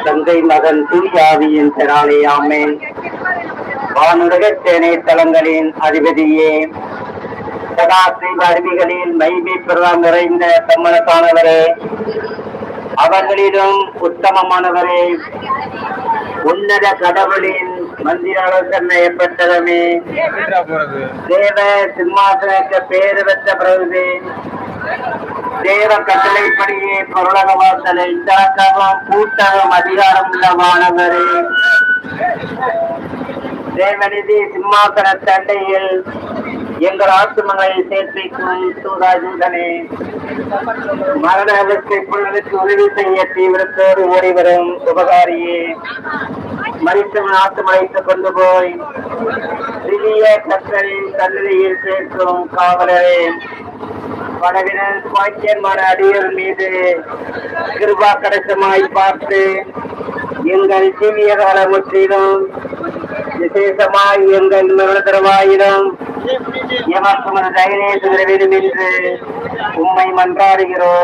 தந்தை மகன் தூயாவியின் பெறாலே ஆமென். வானுலக சேனை தலங்களின் அதிபதியே, சதாசிவ அருவிகளில் மைமை பெறாம் நிறைந்த தம்மனத்தானவரே, அவர்களிடம் உத்தமமானவரே, உன்னத கடவுளின் மந்திராலோசனையப்பட்டதமே, தேவ சிம்மாசனக்க பேறு பெற்ற பிரபுவே, தேவ கட்டளைப்படியே பொருளக வாசலை திறக்கவும் கூட்டவும் அதிகாரம் உள்ளவானவரே, தேவநிதி சிம்மாசன தண்டையில் எங்கள் ஆத்துமங்களை சேர்ப்பிக்கும் சூதாஜூதனே, மரணத்தை பொழுதுக்கு உதவி செய்ய தீவிரத்தோடு ஓடிவரும் உபகாரியே, மறித்தவன் ஆத்துமலைத்து கொண்டு போய் சிறிய கற்களின் கல்லறையில் சேர்க்கும் காவலரே, படவினர் பாக்கியமான அடிகள் மீது கிருபா கடைசமாய் பார்த்து எங்கள் ஜீவிய கால முற்றிலும் விசேஷமாய் எங்கள் மரணதரவாயிலும் எமக்கு தைரிய வேண்டும் என்று உம்மை மன்றாடுகிறோம்.